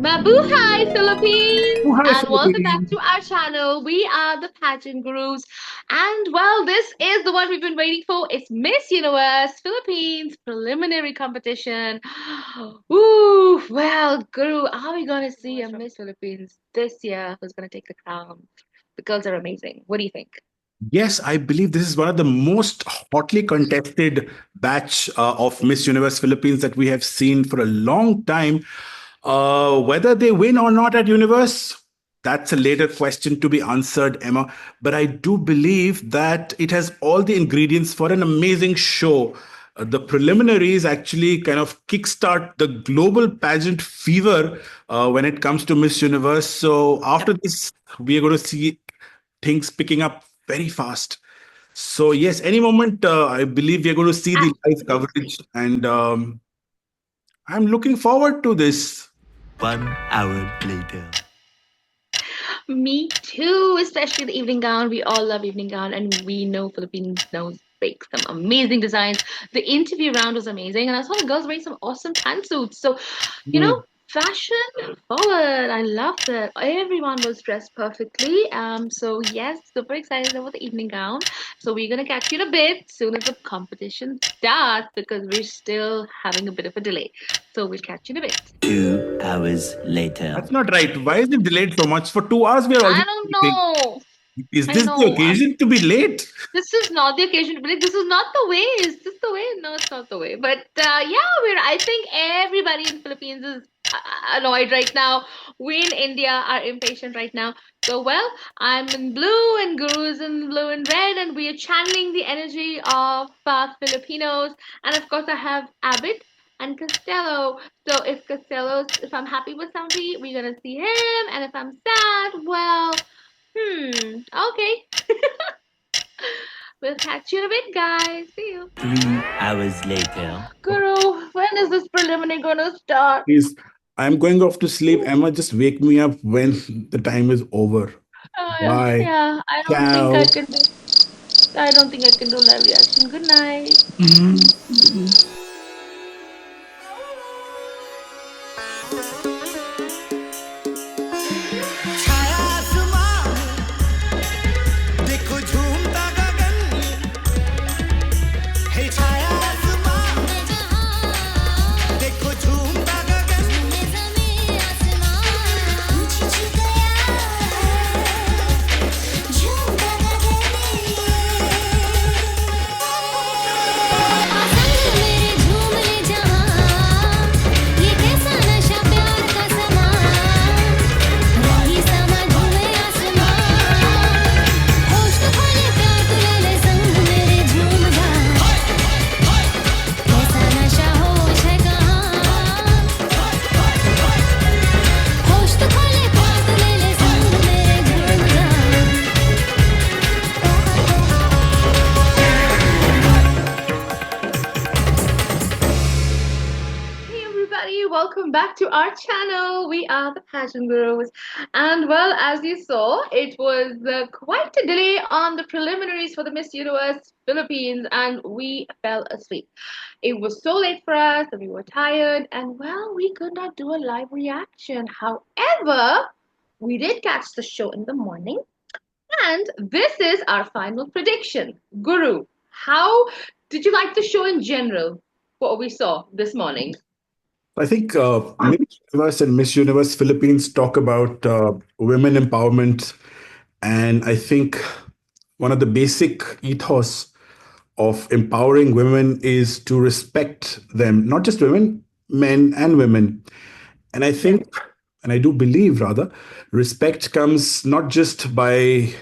Mabuhay Philippines Oh, hi, and welcome back Philippines. to our channel. We are the pageant gurus, and well, this is the one we've been waiting for. It's Miss Universe Philippines preliminary competition. Ooh, well, Guru, are we gonna see a Miss Philippines this year who's gonna take the crown? The girls are amazing. What do you think? Yes, I believe this is one of the most hotly contested batch of Miss Universe Philippines that we have seen for a long time. Whether they win or not at Universe, that's a later question to be answered, Emma. But I do believe that it has all the ingredients for an amazing show. The preliminaries actually kind of kickstart the global pageant fever when it comes to Miss Universe. So after this, we are going to see things picking up very fast. So yes, any moment, I believe we are going to see the live Absolutely. coverage, and I'm looking forward to this. 1 hour later. Me too, especially the evening gown. We all love evening gown, and we know Philippines knows bake some amazing designs. The interview round was amazing, and I saw the girls wearing some awesome pantsuits. So, you know, Mm. fashion forward. I loved it. Everyone was dressed perfectly. So yes, super excited about the evening gown. So we're gonna catch you in a bit soon as the competition starts because we're still having a bit of a delay. So we'll catch you in a bit. 2 hours That's later. not right. Why is it delayed so much? For 2 hours, we are I already don't waiting. know. Is I this the know. occasion to be late? This is not the occasion to be like, this is not the way. Is this the way? No, it's not the way. But yeah, I think everybody in Philippines is annoyed right now. We in India are impatient right now. So, well, I'm in blue and Guru's in blue and red, and we are channeling the energy of Filipinos. And of course, I have Abbott and Costello. So, if I'm happy with somebody, we're gonna see him. And if I'm sad, well, okay. We'll catch you in a bit, guys. See you. 3 hours later. Guru, when is this preliminary gonna start? Please, I'm going off to sleep. Emma, just wake me up when the time is over. Yeah, Bye. yeah. Ciao. I don't think I can do live reaction. Good night. Mhm. छाया आसमां देखो झूमता गगन है छाया आसमां देखो झूमता गगन ज़मीं आसमां झुक गया झूमता गगन मेरे झूम ले जहां ये कैसा नशा प्यार का समा वही समा झूमे आसमां होश तो खोले प्यार तू ले ले संग मेरे झूम जा कैसा नशा होश है कहाँ होश तो खोले प्यार तू ले ले संग मेरे झूम जा Hey everybody, welcome back to our channel. We are the Passion Gurus. And well, as you saw, it was quite a delay on the preliminaries for the Miss Universe Philippines, and we fell asleep. It was so late for us, and we were tired, and well, we could not do a live reaction. However, we did catch the show in the morning, and this is our final prediction. Guru, how did you like the show in general? What we saw this morning? I think Miss Universe and Miss Universe Philippines talk about women empowerment. And I think one of the basic ethos of empowering women is to respect them, not just women, men and women. And I think, and I do believe rather, respect comes not just by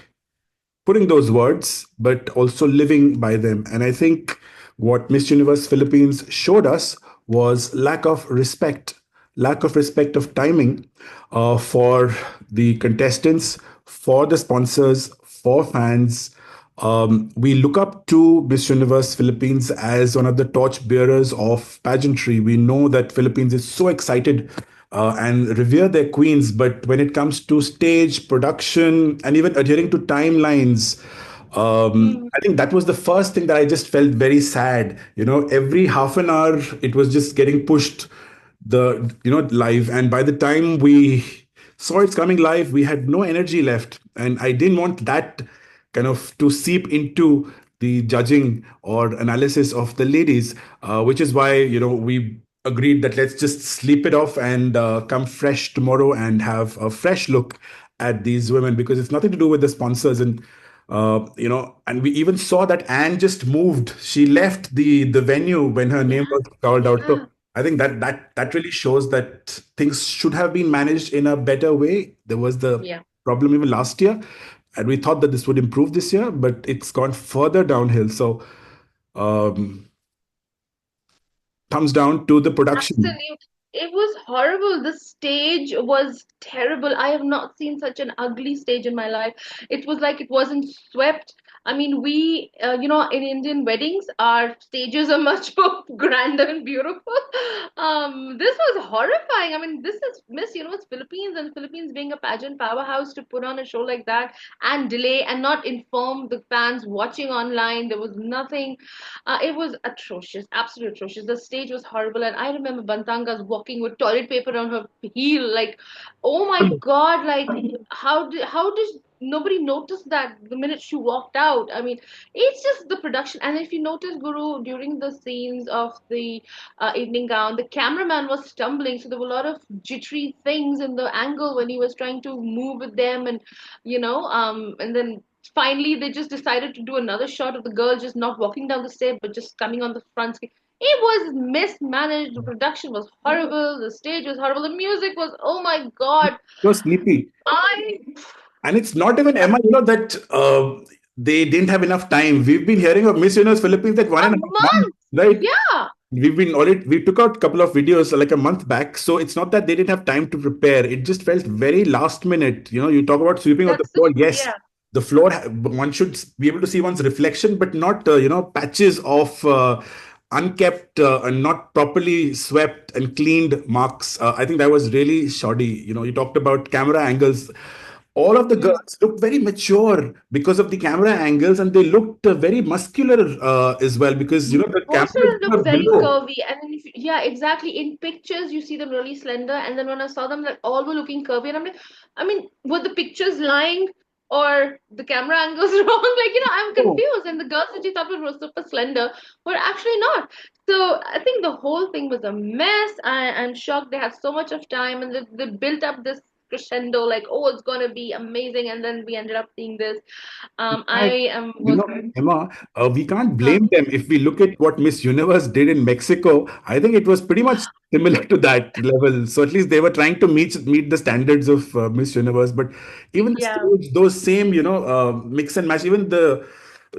putting those words, but also living by them. And I think what Miss Universe Philippines showed us was lack of respect of timing for the contestants, for the sponsors, for fans. We look up to Miss Universe Philippines as one of the torch bearers of pageantry. We know that Philippines is so excited and revere their queens, but when it comes to stage production and even adhering to timelines, Mm, I think that was the first thing that I just felt very sad. You know, every half an hour it was just getting pushed the live, and by the time we saw it's coming live, we had no energy left, and I didn't want that kind of to seep into the judging or analysis of the ladies, which is why we agreed that let's just sleep it off and come fresh tomorrow and have a fresh look at these women, because it's nothing to do with the sponsors. And and we even saw that Anne just moved. She left the venue when her name Yeah, was called out. So yeah, I think that really shows that things should have been managed in a better way. There was the yeah. problem even last year, and we thought that this would improve this year, but it's gone further downhill. So um, thumbs down to the production. Absolutely. It was horrible. The stage was terrible. I have not seen such an ugly stage in my life. It was like it wasn't swept. I mean, in Indian weddings, our stages are much more grander and beautiful. This was horrifying. I mean, this is Miss Universe Philippines, and Philippines being a pageant powerhouse, to put on a show like that and delay and not inform the fans watching online. There was nothing. It was atrocious, absolutely atrocious. The stage was horrible, and I remember Bantanga's walking with toilet paper on her heel. Like, oh my God! Like, how did nobody notice that the minute she walked out? I mean, it's just the production. And if you notice, Guru, during the scenes of the evening gown, the cameraman was stumbling, so there were a lot of jittery things in the angle when he was trying to move with them, and and then finally they just decided to do another shot of the girl just not walking down the stairs but just coming on the front screen. It was mismanaged. The production was horrible. The stage was horrible. The music was, oh my God. You're sleepy. I And it's not even Emma, that they didn't have enough time. We've been hearing of Miss Universe Philippines like one A and a half months, month. right? Yeah, We took out a couple of videos like a month back. So it's not that they didn't have time to prepare. It just felt very last minute. You talk about sweeping of the that's it. floor. Yes, Yeah. the floor, one should be able to see one's reflection, but not, patches of unkept and not properly swept and cleaned marks. I think that was really shoddy. You talked about camera angles. All of the Hmm. girls looked very mature because of the camera angles, and they looked very muscular as well, because the Most of cameras them were look very below. curvy, and then yeah, exactly. In pictures, you see them really slender, and then when I saw them, like all were looking curvy, and I'm like, I mean, were the pictures lying or the camera angles wrong? Like, I'm Oh, confused. And the girls that you thought were super slender were actually not. So I think the whole thing was a mess. I'm shocked they had so much of time, and they built up this crescendo, like, oh, it's gonna be amazing, and then we ended up seeing this. I fact, am was. Emma, we can't Huh. blame them. If we look at what Miss Universe did in Mexico, I think it was pretty much similar to that level. So at least they were trying to meet the standards of Miss Universe. But even the Yeah. stage, those same, mix and match, even the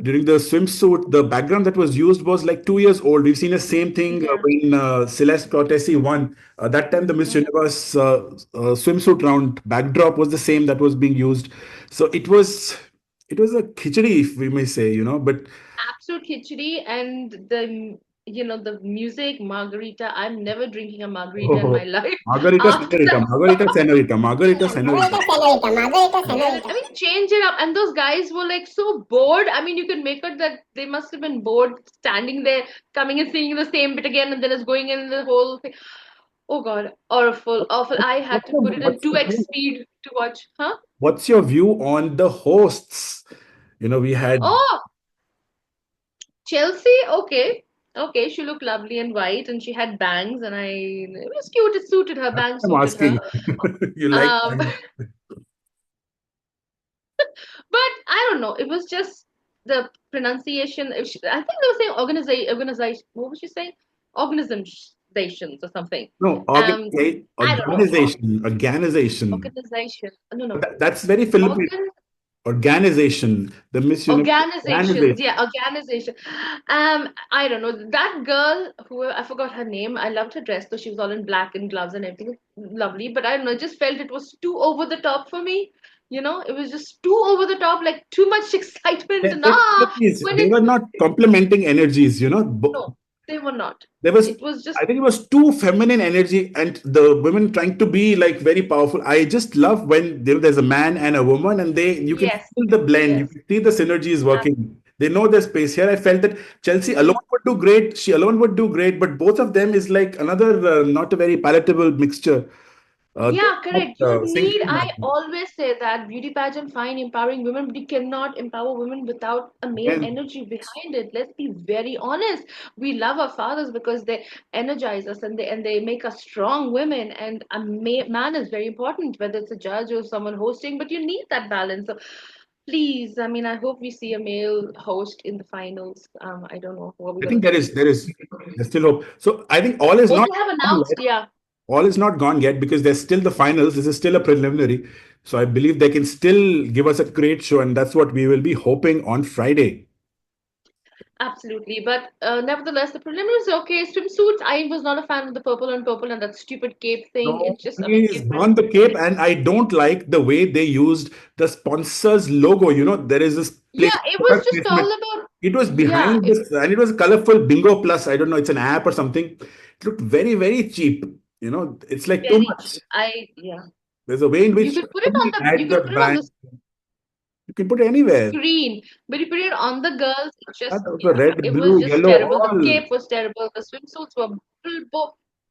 during the swimsuit, the background that was used was like 2 years old. We've seen the same thing Yeah. when Celeste Cortesi won. That time, the Miss Mhm. Universe swimsuit round backdrop was the same that was being used. So it was a khichdi, if we may say, but Absolute khichdi, and the music margarita. I'm never drinking a margarita in oh, my life Margarita after Senorita, that. Margarita Senorita, Margarita Senorita. Yes, I mean, change it up. And those guys were like so bored. I mean, you could make it that they must have been bored standing there, coming and singing the same bit again, and then it's going in the whole thing. Oh God, awful, awful. I had to put it in What's your 2x view? speed to watch. Huh? What's your view on the hosts? We had. Oh, Chelsea, okay. Okay, she looked lovely and white, and she had bangs, and it was cute. It suited her. That's Bangs what I'm suited her. asking. You like. Um, but I don't know. It was just the pronunciation. I think they were saying organization. What was she saying? Organizations or something. No, Um, I don't know. organization. Organization. No, no. That's very Philippine. Organ. Organization. The Miss Universe Organizations, organization. yeah, organization. I don't know. That girl who I forgot her name. I loved her dress, though she was all in black and gloves and everything. Lovely, but I don't know. I just felt it was too over the top for me. It was just too over the top, like too much excitement. And when They it were not complementing energies. no, they were not. There was, It was just I think it was too feminine energy, and the women trying to be like very powerful. I just love when there's a man and a woman, and you can yes, feel the blend, you yes. can see the synergy is working. They know their space. Here I felt that Chelsea alone Hmm. would do great. She alone would do great, but both of them is like another not a very palatable mixture. They're Yeah, not correct. You need, syncing I nicely. always say that beauty pageant, fine, empowering women, but you cannot empower women without a male Men, energy behind it. Let's be very honest. We love our fathers because they energize us and they make us strong women. And man is very important, whether it's a judge or someone hosting, but you need that balance. So please, I mean, I hope we see a male host in the finals. I don't know what we're I gonna think see. there's still hope. So I think all is Oh, not they have gone announced, yet. yeah. All is not gone yet because there's still the finals. This is still a preliminary. So I believe they can still give us a great show, and that's what we will be hoping on Friday. Absolutely, but nevertheless, the preliminaries are okay. Swimsuits, I was not a fan of the purple on purple and that stupid cape thing. No, It just, I mean, please gave burn the cape, credibility. and I don't like the way they used the sponsor's logo. There is this place Yeah, it was product just placement. all about, It was yeah, behind this, and it was a colorful bingo plus. I don't know, it's an app or something. It looked very, very cheap. It's like too very much. cheap. Yeah. There's a way in You which could put it on somebody you had could the put it on brand. the You can put it anywhere. screen, but you put it on the girls, it That just, also yeah, red, it was blue, just yellow, terrible. The all cape was terrible. The swimsuits were,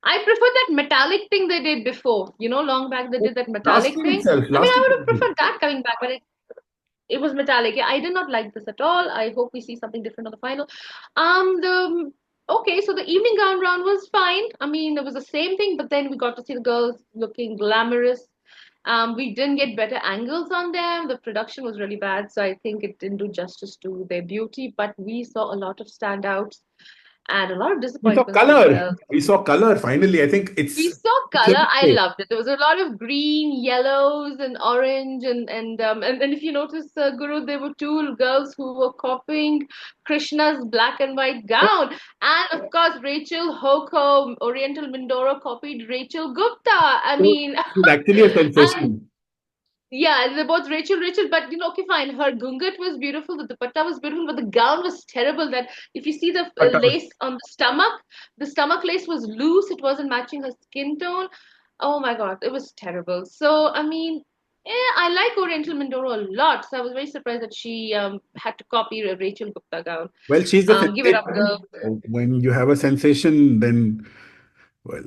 I prefer that metallic thing they did before. Long back they did that last metallic year thing. itself. I mean, Last I year. would have preferred that coming back, but it was metallic. Yeah, I did not like this at all. I hope we see something different on the final. The okay, so the evening gown round was fine. I mean, it was the same thing, but then we got to see the girls looking glamorous. We didn't get better angles on them. The production was really bad, so I think it didn't do justice to their beauty. But we saw a lot of standouts and a lot of We saw disappointments as color. well. We saw color finally. I think We it's saw color. I okay. loved it. There was a lot of green, yellows, and orange, and if you notice, Guru, there were two girls who were copying Krishna's black and white gown, and of course, Rachel Hoko, Oriental Mindoro copied Rachel Gupta. I So mean, it's actually a and sensation. yeah, they're both Rachel, but okay, fine. Her gungat was beautiful, the dupatta was beautiful, but the gown was terrible. That if you see the But lace on the stomach lace was loose. It wasn't matching her skin tone. Oh my God, it was terrible. So I mean, I like Oriental Mindoro a lot. So I was very surprised that she had to copy a Rachel Gupta gown. well, she's the Give it up, sensation. girl. When you have a sensation, then well,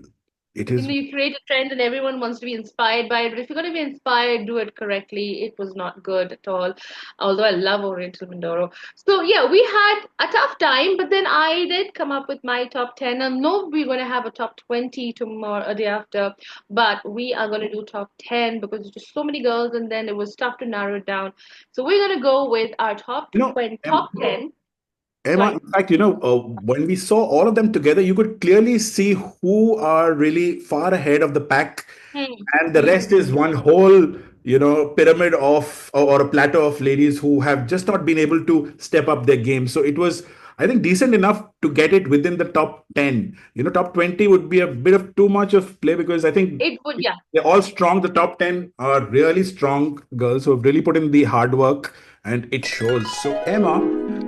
it is. You create a trend and everyone wants to be inspired by it, but if you're going to be inspired, do it correctly. It was not good at all, although I love Oriental Mindoro. So yeah, we had a tough time, but then I did come up with my top 10. I know we're going to have a top 20 tomorrow, a day after, but we are going to do top 10 because there's just so many girls, and then it was tough to narrow it down. So we're going to go with our top You know, 20, Em- top 10. Emma, Sorry. in fact, when we saw all of them together, you could clearly see who are really far ahead of the pack, Hmm. and the Hmm. rest is one whole, pyramid of or a plateau of ladies who have just not been able to step up their game. So it was, I think, decent enough to get it within the top 10. Top 20 would be a bit of too much of play because I think It would, yeah. they're all strong. The top 10 are really strong girls who have really put in the hard work, and it shows. So, Emma,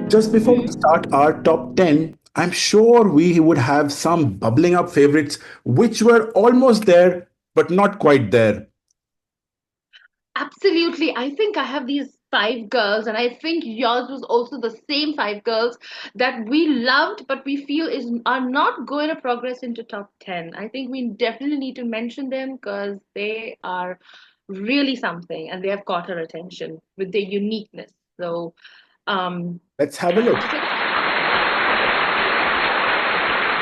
just before we Hmm. start our top 10, I'm sure we would have some bubbling up favorites which were almost there, but not quite there. Absolutely. I think I have these five girls, and I think yours was also the same five girls that we loved, but we feel is are not going to progress into top 10. I think we definitely need to mention them because they are really something and they have caught our attention with their uniqueness. So, Let's have a look. just like,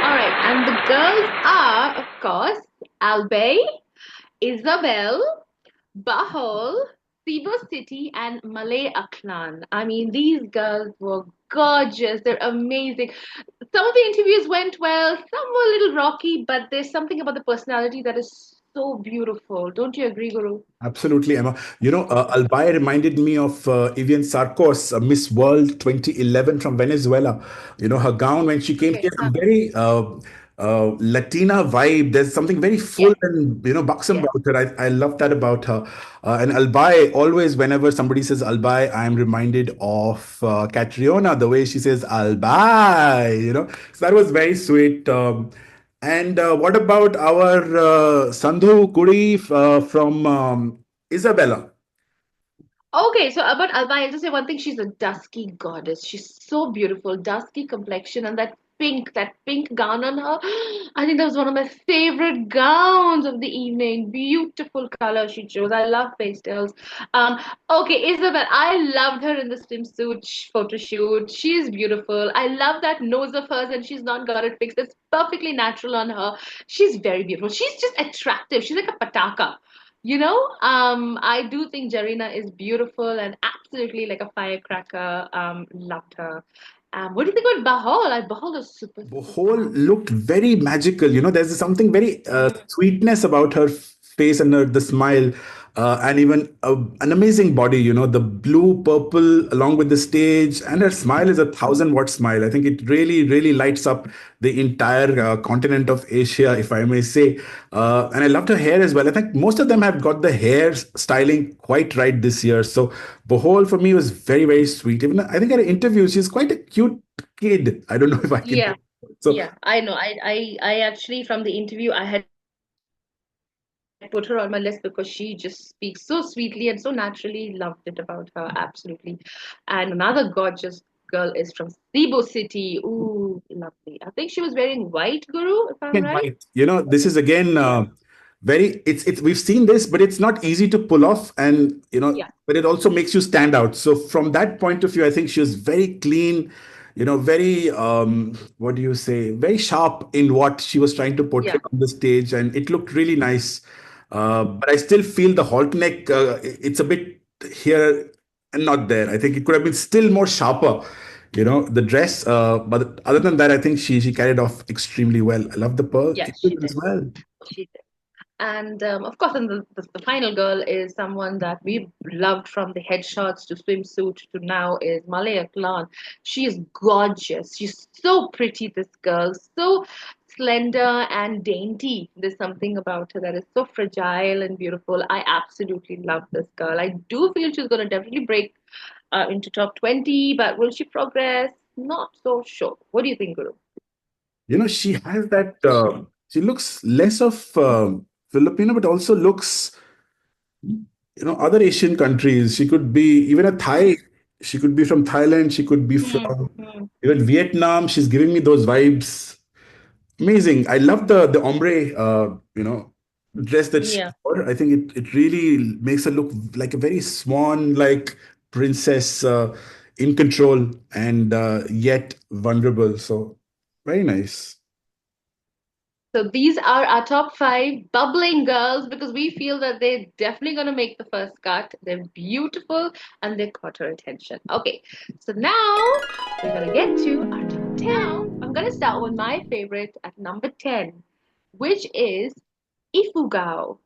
all right, and the girls are, of course, Albay, Isabel, Bohol, Cebu City, and Malay Aklan. I mean, these girls were gorgeous. They're amazing. Some of the interviews went well, some were a little rocky, but there's something about the personality that is so beautiful. Don't you agree, Guru? Absolutely, Emma. Albay reminded me of Evian Sarkos, Miss World 2011 from Venezuela. Her gown when she came, she Okay. had some very Latina vibe. There's something very full Yes, and buxom yes. about her. I love that about her. And Albay, always whenever somebody says Albay, I'm reminded of Catriona, the way she says Albay. So that was very sweet. And what about our Sandhu Kuri from Isabela? Okay, so about Alba, I'll just say one thing. She's a dusky goddess. She's so beautiful, dusky complexion, and that pink gown on her. I think that was one of my favorite gowns of the evening. Beautiful color she chose. I love pastels. Um, okay, Isabel, I loved her in the swimsuit photo shoot. She's beautiful. I love that nose of hers, and she's not got it fixed. It's perfectly natural on her. She's very beautiful. She's just attractive. She's like a pataka. I do think Jarina is beautiful and absolutely like a firecracker. Loved her. What do you think about Bahol? Bahol is super, super Bohol fun. looked very magical. There's something very Mm, sweetness about her face and the smile, and even an amazing body. The blue, purple, along with the stage, and her smile is a 1,000-watt smile. I think it really, really lights up the entire continent of Asia, if I may say. And I loved her hair as well. I think most of them have got the hair styling quite right this year. So Bohol for me was very, very sweet. Even I think at an interview, she's quite a cute kid. I don't know if I can. yeah, So yeah, I know. I actually from the interview I had put her on my list because she just speaks so sweetly and so naturally. Loved it about her, absolutely. And another gorgeous girl is from Cebu City. Ooh, lovely. I think she was wearing white, Guru, if I'm and right. white. This is again Yeah, very. It's we've seen this, but it's not easy to pull off, and yeah, but it also makes you stand out. So from that point of view, I think she was very clean. Very what do you say? Very sharp in what she was trying to portray yeah, on the stage, and it looked really nice. But I still feel the halt neck. It's a bit here and not there. I think it could have been still more sharper. The dress. But other than that, I think she carried off extremely well. I love the pearl yeah, she earrings as did. well. She did. And of course, and the final girl is someone that we loved from the headshots to swimsuit to now is Malaya Klan. She is gorgeous. She's so pretty, this girl. So slender and dainty. There's something about her that is so fragile and beautiful. I absolutely love this girl. I do feel she's going to definitely break into top 20, but will she progress? Not so sure. What do you think, Guru? She has that. She looks less of Filipino, but also looks, other Asian countries. She could be even a Thai. She could be from Thailand. She could be Hmm. from Hmm. even Vietnam. She's giving me those vibes. Amazing. I love the ombre, dress that she Yeah. wore. I think it really makes her look like a very swan-like princess, in control and yet vulnerable. So very nice. So these are our top five bubbling girls because we feel that they're definitely going to make the first cut. They're beautiful and they caught our attention. Okay, so now we're going to get to our top 10. I'm going to start with my favorite at number 10, which is Ifugao.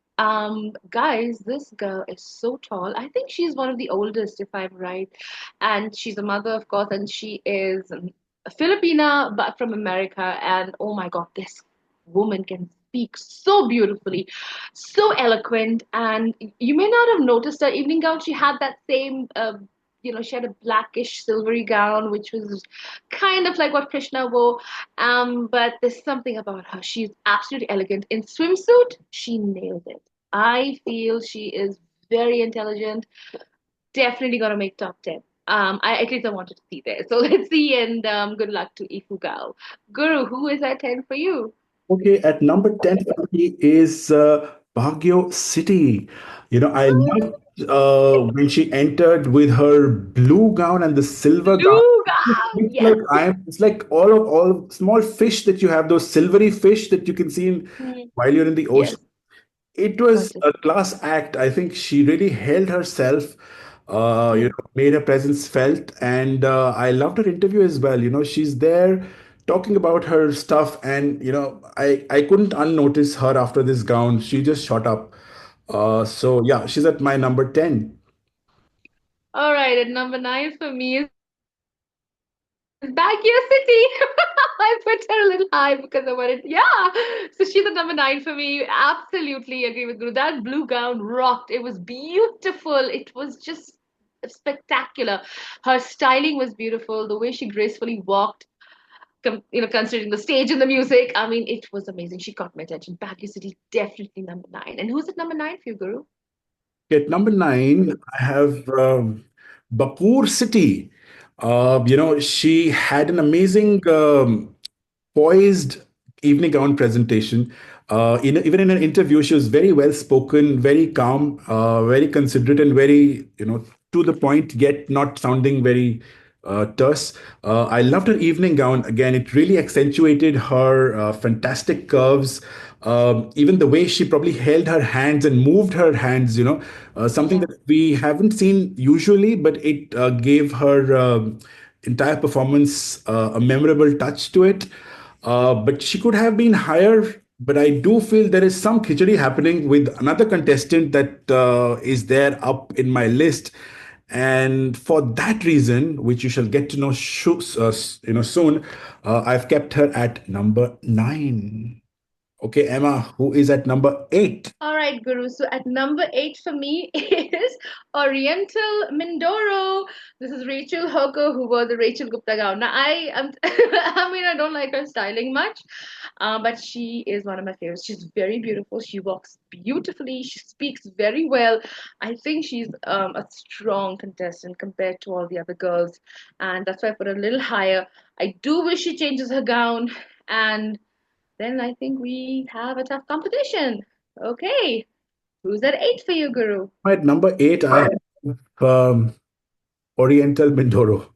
Guys, this girl is so tall. I think she's one of the oldest, if I'm right. And she's a mother, of course, and she is a Filipina, but from America. And oh my God, this woman can speak so beautifully, so eloquent. And you may not have noticed her evening gown. She had that same, she had a blackish silvery gown, which was kind of like what Krishna wore. But there's something about her. She's absolutely elegant. In swimsuit, she nailed it. I feel she is very intelligent. Definitely gonna make top 10. At least I wanted to see there. So let's see, and good luck to Ifugao. Guru, who is at 10 for you? Okay, at number 10 for me is Baguio City. I love when she entered with her blue gown and the silver gown. Luga! Yes. It's like all small fish that you have, those silvery fish that you can see Mm, while you're in the yes, ocean. It was gorgeous. a class act. I think she really held herself, Mm. made her presence felt, and I loved her interview as well. She's there talking about her stuff, and I couldn't unnotice her after this gown. She just shot up. So yeah, she's at my number 10. All right, at number 9 for me is Baguio City. I put her a little high because I wanted, yeah. So she's at number 9 for me. Absolutely agree with Guru. That blue gown rocked. It was beautiful. It was just spectacular. Her styling was beautiful. The way she gracefully walked, considering the stage and the music. I mean, it was amazing. She caught my attention. Baguio City, definitely number 9. And who's at number 9 for you, Guru? At number nine, I have Bakur City. She had an amazing poised evening gown presentation. Even in an interview, she was very well spoken, very calm, very considerate, and very to the point, yet not sounding very terse. I loved her evening gown. Again, it really accentuated her fantastic curves. Even the way she probably held her hands and moved her hands, something Yeah. that we haven't seen usually, but it gave her entire performance a memorable touch to it. But she could have been higher. But I do feel there is some khichdi happening with another contestant that is there up in my list. And for that reason, which you shall get to know soon, I've kept her at number nine. Okay, Emma, who is at number eight? All right, Guru. So at number eight for me is Oriental Mindoro. This is Rachel Hoker, who wore the Rachel Gupta gown. Now, I am, I mean, I don't like her styling much, but she is one of my favorites. She's very beautiful. She walks beautifully. She speaks very well. I think she's a strong contestant compared to all the other girls, and that's why I put her a little higher. I do wish she changes her gown, and then I think we have a tough competition. Okay, who's at eight for you, Guru? At number eight, I have Oriental Mindoro,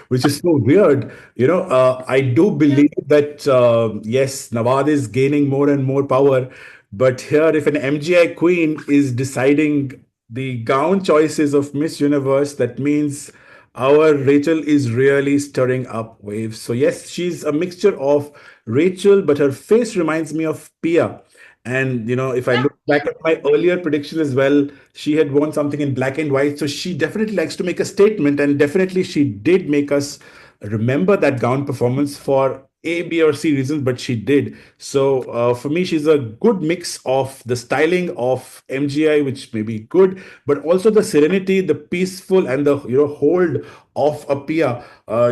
which is so weird. I do Yeah. believe that, yes, Nawad is gaining more and more power. But here, if an MGI queen is deciding the gown choices of Miss Universe, that means our Rachel is really stirring up waves. So, yes, she's a mixture of Rachel, but her face reminds me of Pia. And if I Yeah, look yeah. back at my earlier prediction as well, she had worn something in black and white. So she definitely likes to make a statement, and definitely she did make us remember that gown performance for A, B, or C reasons, but she did. So for me, she's a good mix of the styling of MGI, which may be good, but also the serenity, the peaceful, and the hold of a Pia.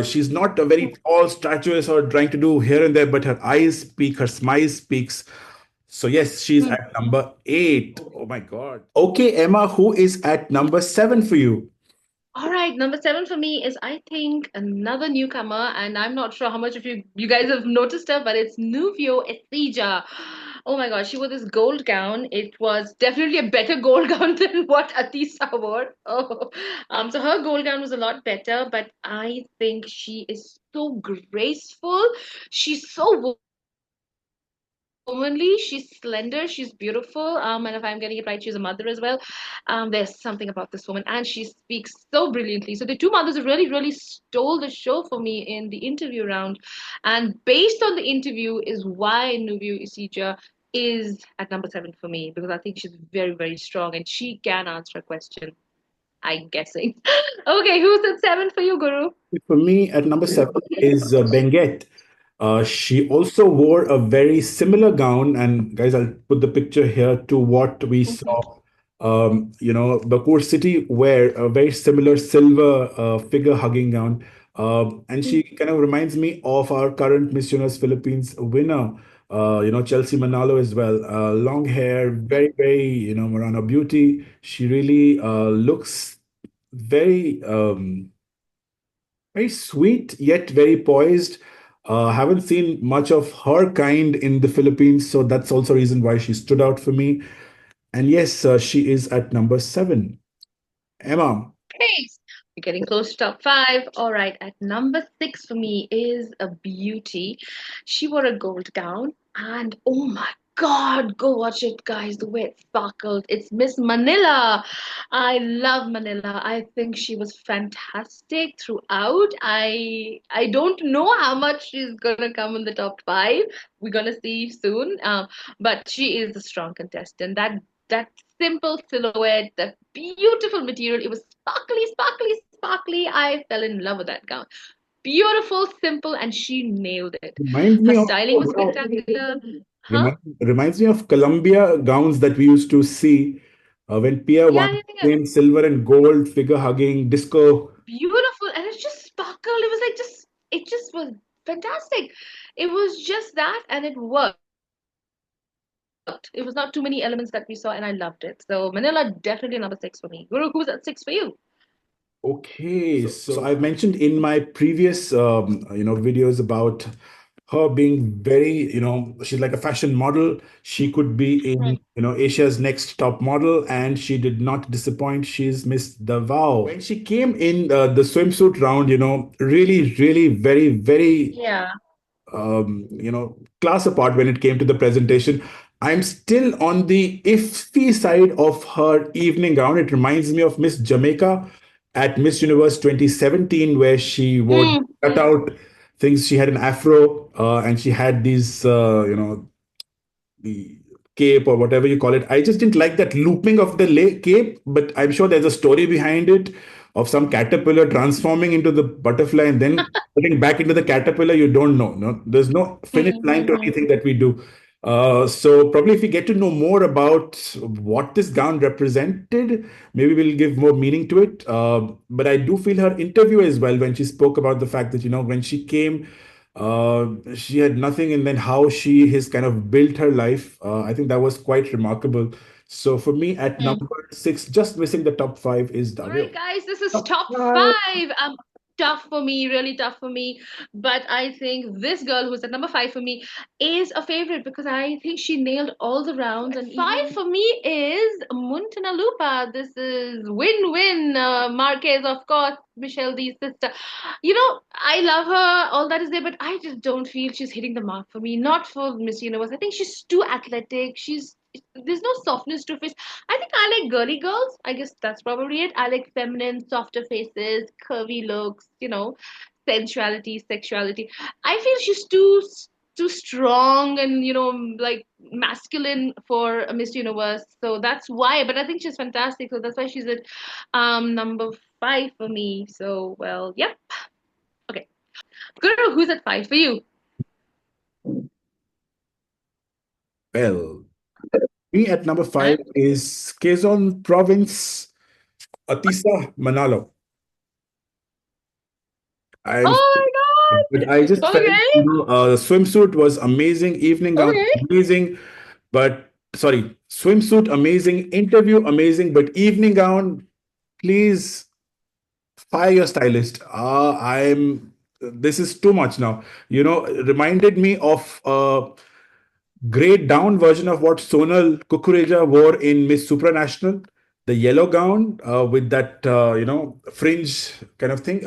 She's not a very tall, statuesque, or trying to do here and there, but her eyes speak, her smile speaks. So yes, she's Hmm. at number eight. Oh my God. Okay, Emma, who is at number seven for you? All right, number seven for me is I think another newcomer, and I'm not sure how much of you guys have noticed her, but it's Nuvio Esija. Oh my gosh, she wore this gold gown. It was definitely a better gold gown than what Atisa wore. Oh, so her gold gown was a lot better, but I think she is so graceful. She's so womanly. She's slender. She's beautiful. And if I'm getting it right, she's a mother as well. There's something about this woman, and she speaks so brilliantly. So the two mothers really stole the show for me in the interview round. And based on the interview is why Nubio Isija is at number seven for me, because I think she's very strong and she can answer a question. I'm guessing. Okay, who's at seven for you, Guru? For me, at number seven is Benguet. She also wore a very similar gown, and guys, I'll put the picture here to what we Mhm. saw. Bakur City wear a very similar silver figure hugging gown, and she kind of reminds me of our current Miss Universe Philippines winner. Chelsea Manalo as well. Long hair, very Morana beauty. She really looks very very sweet yet very poised. Haven't seen much of her kind in the Philippines, so that's also a reason why she stood out for me. And yes, she is at number seven. Emma, Okay, we're getting close to top five. All right, at number six for me is a beauty. She wore a gold gown, and oh my God, go watch it, guys. The way it sparkled. It's Miss Manila. I love Manila. I think she was fantastic throughout. I don't know how much she's gonna come in the top five. We're gonna see soon. But she is a strong contestant. That simple silhouette, that beautiful material. It was sparkly, sparkly, sparkly. I fell in love with that gown. Beautiful, simple, and she nailed it. reminds Her me of styling was spectacular. Huh? reminds me of Columbia gowns that we used to see when Pia won Yeah, yeah, yeah. same silver and gold figure hugging disco. Beautiful, and it just sparkled. It was like it just was fantastic. It was just that, and it worked. It was beautiful. It was not too many elements that we saw, and I loved it. So Manila definitely number six for me. Guru, who's at six for you? Okay, so I've mentioned in my previous videos about her being very, she's like a fashion model. She could be in, Asia's Next Top Model, and she did not disappoint. She's Miss Davao. When she came in the swimsuit round, really, really very, very Yeah. class apart when it came to the presentation. I'm still on the iffy side of her evening gown. It reminds me of Miss Jamaica at Miss Universe 2017, where she would Mm, cut out things. She had an afro, and she had these, the cape or whatever you call it. I just didn't like that looping of the cape, but I'm sure there's a story behind it of some caterpillar transforming into the butterfly and then putting back into the caterpillar. You don't know. No, there's no finish line to mm. anything that we do. So probably if we get to know more about what this gown represented, maybe we'll give more meaning to it. But I do feel her interview as well when she spoke about the fact that when she came, she had nothing, and then how she has kind of built her life. I think that was quite remarkable. So for me, at number six, just missing the top five, is All right, Davio. guys, this is Top top five. five. Tough for me, really tough for me. But I think this girl who's at number five for me is a favorite because I think she nailed all the rounds. And five for me is Muntinlupa. This is win-win. Marquez, of course, Michelle D's sister. I love her, all that is there, but I just don't feel she's hitting the mark for me. Not for Miss Universe. I think she's too athletic. There's no softness to her face. I think I like girly girls. I guess that's probably it. I like feminine, softer faces, curvy looks, sensuality, sexuality. I feel she's too strong and like masculine for a Miss Universe. So that's why. But I think she's fantastic. So that's why she's at number five for me. So well, yep. Okay. Guru, who's at five for you? Well, me at number Huh? five is Quezon Province, Atisa Manalo. I'm Oh my But I just god. felt, Okay. swimsuit was amazing, evening gown Okay. amazing, but sorry, swimsuit amazing, interview amazing, but evening gown, please fire your stylist. This is too much now. Reminded me of a grade down version of what Sonal Kukureja wore in Miss Supranational, the yellow gown with that, fringe kind of thing.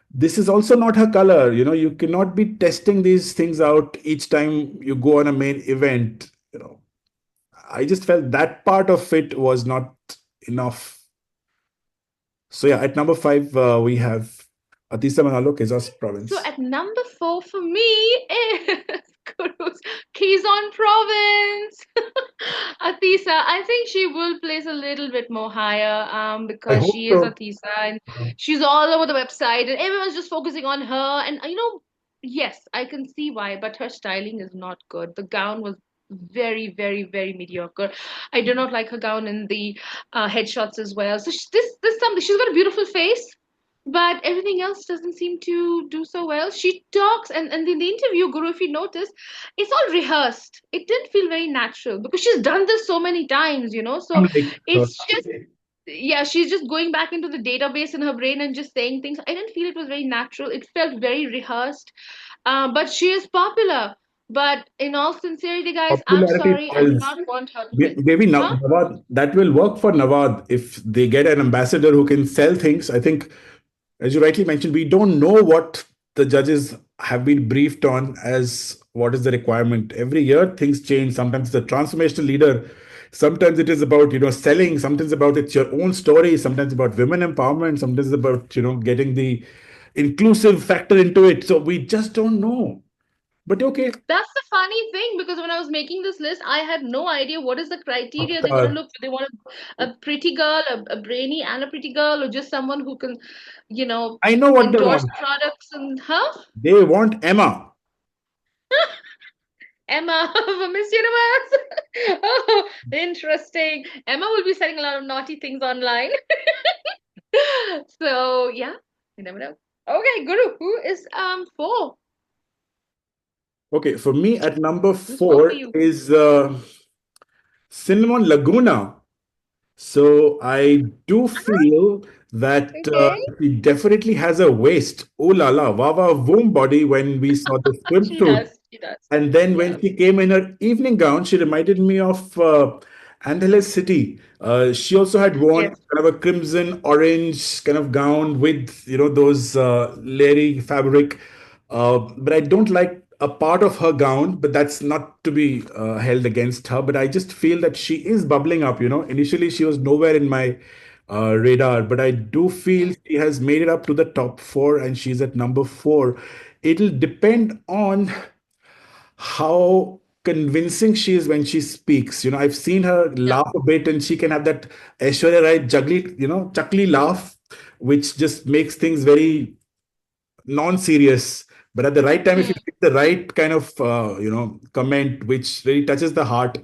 This is also not her color. You cannot be testing these things out each time you go on a main event. I just felt that part of it was not enough. So yeah, at number five, we have Atisa Manalo, Quezon So Province. at number four for me is Guru's Quezon Province. Atisa, I think she will place a little bit more higher I because hope she is so. Atisa and she's all over the website and everyone's just focusing on her. And yes, I can see why, but her styling is not good. The gown was very, very, very mediocre. I do not like her gown in the headshots as well. So this something. She's got a beautiful face, but everything else doesn't seem to do so well. She talks, and in the interview, Guru, if you notice, it's all rehearsed. It didn't feel very natural because she's done this so many times. So Like, it's just, yeah, she's just going back into the database in her brain and just saying things. I didn't feel it was very natural. It felt very rehearsed. But she is popular. But in all sincerity, guys, I'm popularity sorry. I do tells. not want her to win. Maybe Huh? Nawad, that will work for Nawad if they get an ambassador who can sell things. I think, as you rightly mentioned, we don't know what the judges have been briefed on as what is the requirement. Every year, things change. Sometimes the transformational leader. Sometimes it is about selling. Sometimes about it's your own story. Sometimes about women empowerment. Sometimes about getting the inclusive factor into it. So we just don't know. But okay, That's the funny thing because when I was making this list, I had no idea what is the criteria they're going to look for. They want a pretty girl, a brainy and a pretty girl, or just someone who can, you know, I know what they endorse want. products and huh? They want Emma. Emma for Miss Universe. Oh, interesting. Emma will be saying a lot of naughty things online. So yeah, you never know. Okay, Guru, who is four? Okay, for me at number Who's four for four you? is Cinnamon Laguna. So I do feel that Okay. she definitely has a waist. Oh la la, wawa boom body when we saw the She swimsuit. does. She does. And then Yeah. when she came in her evening gown, she reminded me of Angeles City. She also had worn Yes. kind of a crimson orange kind of gown with those leery fabric. But I don't like a part of her gown, but that's not to be held against her. But I just feel that she is bubbling up. Initially she was nowhere in my radar, but I do feel she has made it up to the top four, and she's at number four. It'll depend on how convincing she is when she speaks. I've seen her Yeah. laugh a bit, and she can have that Aishwarya Rai juggly, chuckly laugh, which just makes things very non-serious. But at the right time, if you Hmm. pick the right kind of, comment which really touches the heart,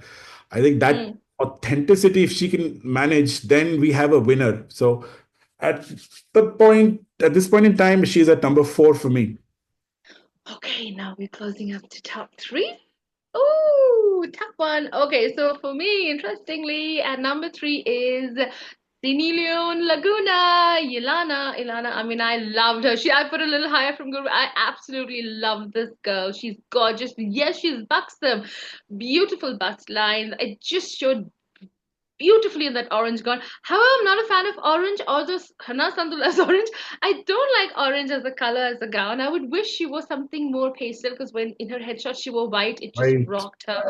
I think that Hmm. authenticity, if she can manage, then we have a winner. So at at this point in time, she's at number four for me. Okay, now we're closing up to top three. Ooh, tough one. Okay, so for me, interestingly, at number three is Siniloan Laguna, Ilana. I mean, I loved her. I put a little higher from Guru. I absolutely love this girl. She's gorgeous. Yes, she's buxom. Beautiful bust lines. It just showed beautifully in that orange gown. However, I'm not a fan of orange or just Hana Sandul as orange. I don't like orange as a color as a gown. I would wish she wore something more pastel because when in her headshot she wore white, it just Right. rocked her.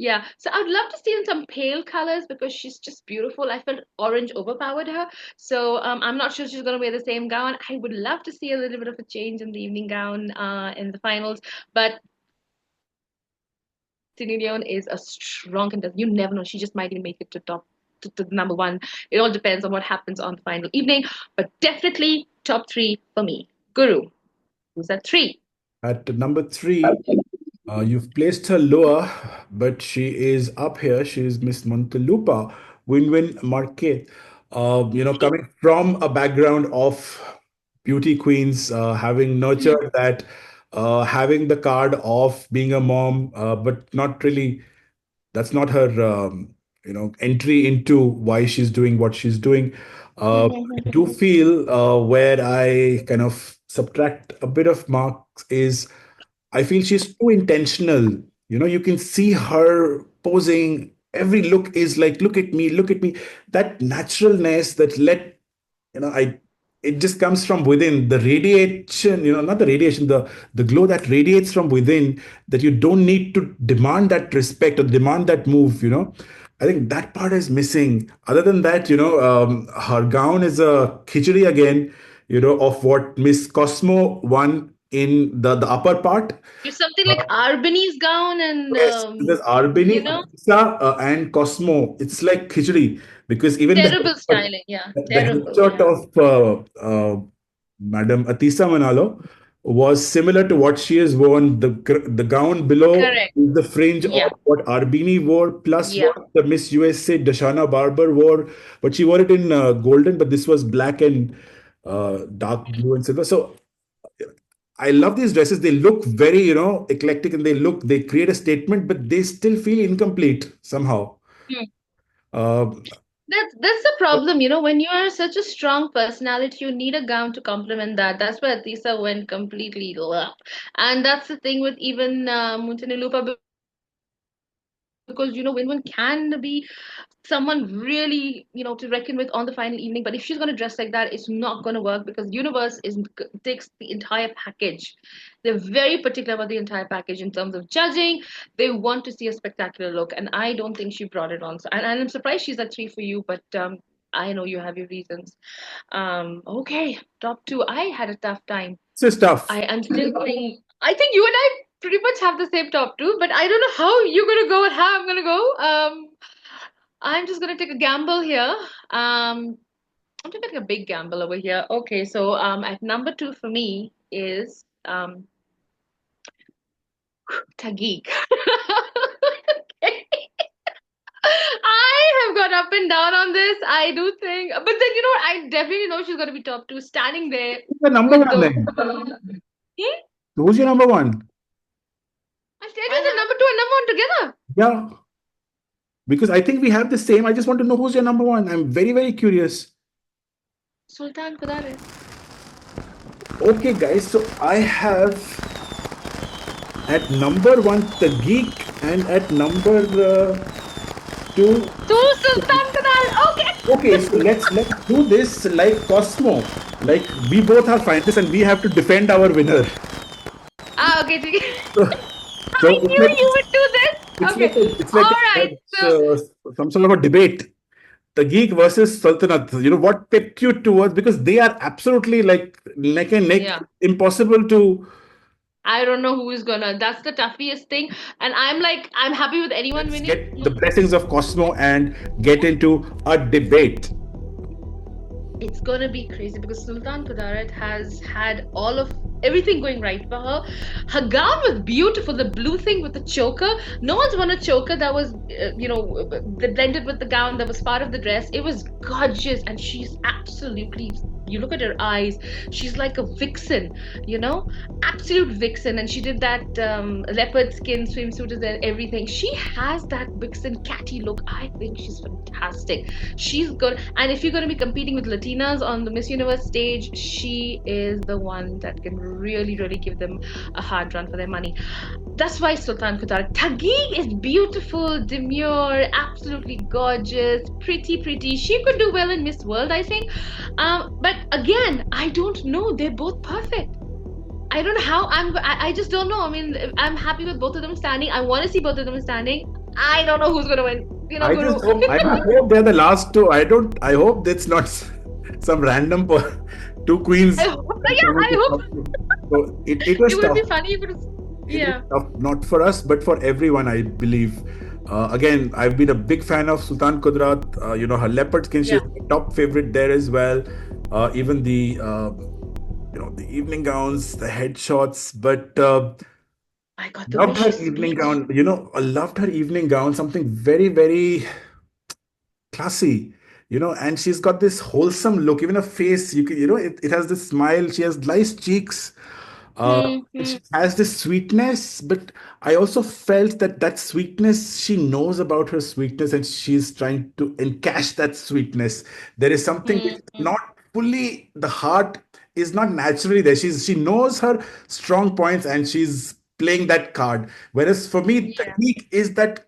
Yeah. So I'd love to see in some pale colors because she's just beautiful. I felt orange overpowered her. So I'm not sure she's gonna wear the same gown. I would love to see a little bit of a change in the evening gown in the finals. But Celine Dion is a strong contestant. You never know. She just might even make it to to number one. It all depends on what happens on the final evening. But definitely top three for me. Guru, who's at three? At number three, you've placed her lower, but she is up here. She is Miss Muntinlupa, Win-Win Marquet. Coming from a background of beauty queens, having Hmm. nurtured that, having the card of being a mom, but not really, that's not her entry into why she's doing what she's doing. I do feel where I kind of subtract a bit of marks is I feel she's too intentional. You can see her posing. Every look is like, look at me, look at me. That naturalness that I it just comes from within. The radiation, not the radiation, the glow that radiates from within, that you don't need to demand that respect or demand that move. I think that part is missing. Other than that, her gown is a khichdi again, of what Miss Cosmo won in the upper part. It's something like Arbany's gown and Yes, there's Arbini, Atisa, and Cosmo. It's like khichdi, because even terrible styling. Yeah, the terrible. headshot Yeah. of Madam Atisa Manalo was similar to what she has worn. The gown below Correct. is the fringe of Yeah. what Arbini wore, plus Yeah. what the Miss USA Dashana Barber wore. But she wore it in golden, but this was black and dark blue and silver. So I love these dresses. They look very, eclectic, and they create a statement, but they still feel incomplete somehow. Hmm. Uh, That's the problem, when you are such a strong personality, you need a gown to complement that. That's where Atisa went completely left. And that's the thing with even Muntinlupa because Win-Win can be someone really, to reckon with on the final evening. But if she's going to dress like that, it's not going to work because Universe takes the entire package. They're very particular about the entire package in terms of judging. They want to see a spectacular look, and I don't think she brought it on. And I'm surprised she's at three for you, but I know you have your reasons. Okay, top two. I had a tough time. it's I tough. am still think I think you and I pretty much have the same top two, but I don't know how you're gonna go and how I'm gonna go. I'm just gonna take a gamble here. I'm taking a big gamble over here. Okay, so at number two for me is Taguig. Okay. I have gone up and down on this. I do think, but then I definitely know she's gonna be top two, standing there Who's the number with one the. then? Hmm? Who's your number one? I said it's the number two and number one together. Yeah. Because I think we have the same. I just want to know who's your number one. I'm very, very curious. Sultan Kudarat. Okay, guys. So I have at number one Taguig and at number two. Two Sultan Kudarat. Okay. Okay, so let's do this like Cosmo. Like we both are finalists and we have to defend our winner. Okay. So, I so it's knew like you would do this. it's Okay. like it's All like right. So, some sort of a debate. Taguig versus Sultanate. What picked you towards, because they are absolutely like neck and neck, yeah. impossible to I don't know who is gonna. That's the toughest thing. And I'm happy with anyone let's winning. get the blessings of Cosmo and get into a debate. It's gonna be crazy because Sultan Kudarat has had all of everything going right for her. Her gown was beautiful, the blue thing with the choker. No one's won a choker that was, that blended with the gown that was part of the dress. It was gorgeous, and she's absolutely. You look at her eyes, she's like a vixen, absolute vixen. And she did that leopard skin swimsuit and everything. She has that vixen catty look. I think she's fantastic. She's good. And if you're going to be competing with Latinas on the Miss Universe stage, she is the one that can really, really give them a hard run for their money. That's why Sultan Kudarat. Taguig is beautiful, demure, absolutely gorgeous, pretty, pretty. She could do well in Miss World, I think. But again, I don't know. They're both perfect. I don't know how I just don't know. I mean, I'm happy with both of them standing. I want to see both of them standing. I don't know who's gonna win. I Guru. just hope, I hope they're the last two. I hope that's not some random two queens. I hope, yeah, I hope. So it was It would tough. be funny if it was. It Yeah. was tough, not for us, but for everyone, I believe. Again, I've been a big fan of Sultan Kudarat. Her leopard skin, she's Yeah. my top favorite there as well. Even the evening gowns, the headshots, but I got the way loved her she evening speaks. gown. I loved her evening gown. Something very, very classy. And she's got this wholesome look. Even her face, it has this smile. She has nice cheeks. And Hmm. she has this sweetness, but I also felt that sweetness, she knows about her sweetness and she's trying to encash that sweetness. There is something which is Hmm. not fully, the heart is not naturally there. She knows her strong points and she's playing that card. Whereas for me, Yeah. technique is that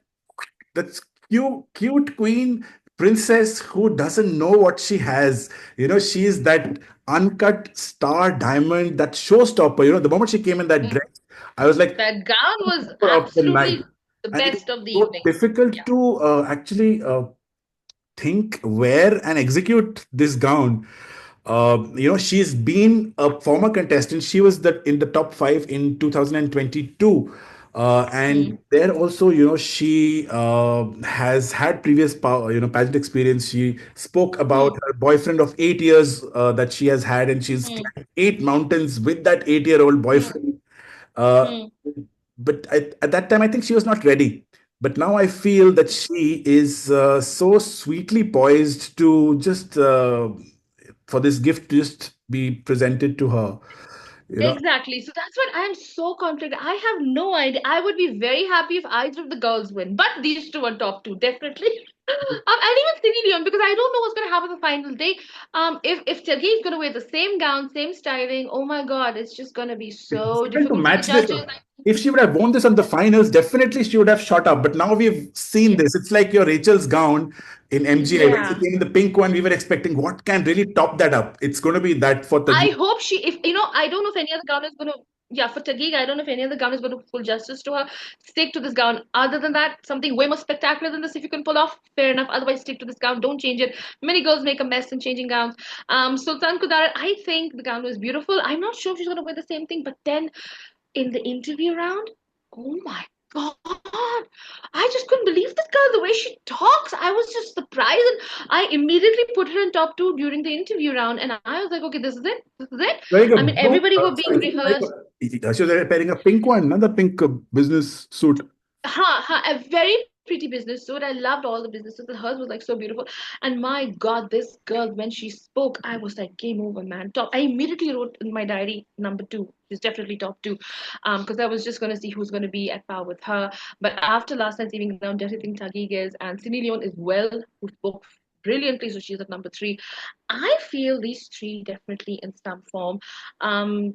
cute queen princess who doesn't know what she has. She is that uncut star diamond, that showstopper. The moment she came in that Mm. dress, I was like, That gown was of the night. absolutely the And it's best of the so evening. difficult Yeah. to actually think, wear, and execute this gown. She's been a former contestant. She was in the top five in 2022. And there also, she has had previous pageant experience. She spoke about Hmm. her boyfriend of 8 years that she has had, and she's Hmm. climbed 8 mountains with that 8-year-old Hmm. boyfriend. Uh, Hmm. but at that time, I think she was not ready. But now I feel that she is so sweetly poised to just for this gift to just be presented to her. You know, Exactly. So that's what I'm so confident. I have no idea. I would be very happy if either of the girls win, but these two are top two, definitely. And even Siniloan, because I don't know what's going to happen the final day. If Tagi is going to wear the same gown, same styling, oh my God, it's just going to be it's so difficult to difficult for the match this judges. up. If she would have won this on the finals, definitely she would have shot up. But now we've seen Yeah. this. It's like your Rachel's gown in MGI. When she Yeah. came in the pink one, we were expecting what can really top that up. It's going to be that for I Tagi. hope if I don't know if any other gown is going to, yeah, for Taguig, I don't know if any other gown is going to do full justice to her. Stick to this gown. Other than that, something way more spectacular than this, if you can pull off, fair enough. Otherwise, stick to this gown. Don't change it. Many girls make a mess in changing gowns. Sultan Kudarat, I think the gown was beautiful. I'm not sure if she's going to wear the same thing, but then in the interview round, oh my God, I just couldn't believe this girl, the way she talks. I was just surprised. And I immediately put her in top two during the interview round. And I was like, okay, this is it. This is it. Wearing a I mean, blue, everybody were being sorry, rehearsed. she was wearing a pink one, another pink business suit. A very pretty business suit. I loved all the business suits, and hers was like so beautiful. And my God, this girl, when she spoke, I was like, game over, man. Top. I immediately wrote in my diary number two. She's definitely top two, because I was just gonna see who's gonna be at par with her. But after last night's evening, now definitely think Taguig is, and Siniloan is well, who spoke brilliantly, so she's at number three. I feel these three definitely in some form.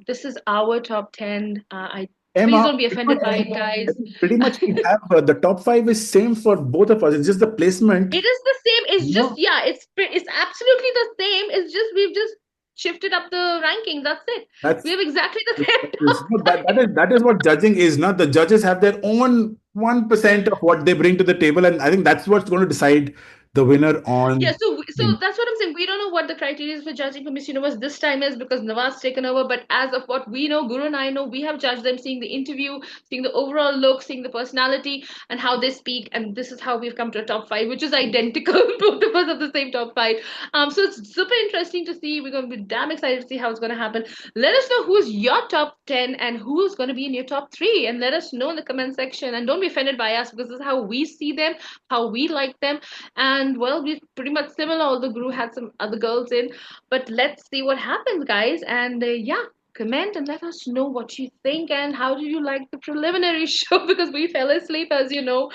This is our top 10. I Please Emma, don't be offended by it, guys. pretty much we have the top five is same for both of us. It's just the placement. It is the same. It's just, No, yeah, it's absolutely the same. It's just we've just shifted up the ranking. That's it. We that's have exactly the same top no, five. that is what judging is. Not the judges have their own 1% of what they bring to the table, and I think that's what's going to decide the winner Yeah, on. so that's what I'm saying. We don't know what the criteria for judging for Miss Universe this time is because Nawaz taken over. But as of what we know, Guru and I know, we have judged them, seeing the interview, seeing the overall look, seeing the personality, and how they speak. And this is how we've come to a top five, which is identical. Both of us have the same top five. So it's super interesting to see. We're going to be damn excited to see how it's going to happen. Let us know who's your top 10 and who's going to be in your top three, and let us know in the comment section. And don't be offended by us because this is how we see them, how we like them. And well, we're pretty much similar, although Guru had some other girls in. But let's see what happens, guys. And yeah, comment and let us know what you think and how did you like the preliminary show because we fell asleep, as you know.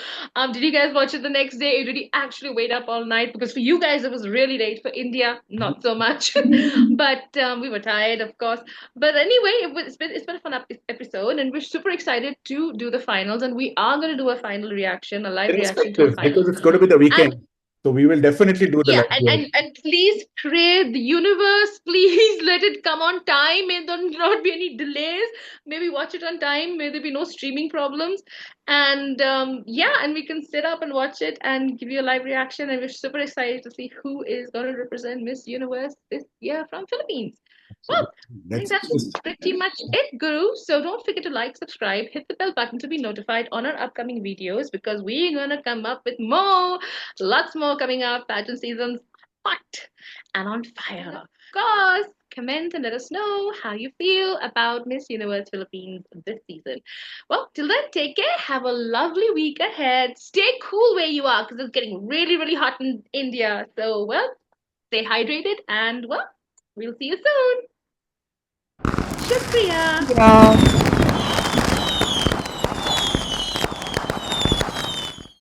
Did you guys watch it the next day, or did you actually wait up all night? Because for you guys, it was really late. For India, not so much. But we were tired, of course. But anyway, it's been a fun episode, and we're super excited to do the finals. And we are going to do a final reaction, a live reaction to a Irrespective, final. because it's going to be the And weekend. So we will definitely do the yeah, live reaction. and please pray the universe, please let it come on time. May there not be any delays. Maybe watch it on time. May there be no streaming problems. And yeah, and we can sit up and watch it and give you a live reaction. And we're super excited to see who is going to represent Miss Universe this year from Philippines. Well, I think Let's that's just pretty much it, Guru. So don't forget to like, subscribe, hit the bell button to be notified on our upcoming videos because we're gonna come up with more, lots more coming up. Pageant season's hot and on fire. Of course, comment and let us know how you feel about Miss Universe Philippines this season. Well, till then, take care. Have a lovely week ahead. Stay cool where you are because it's getting really, really hot in India. So, well, stay hydrated and well, we'll see you soon. Shukriya. yeah.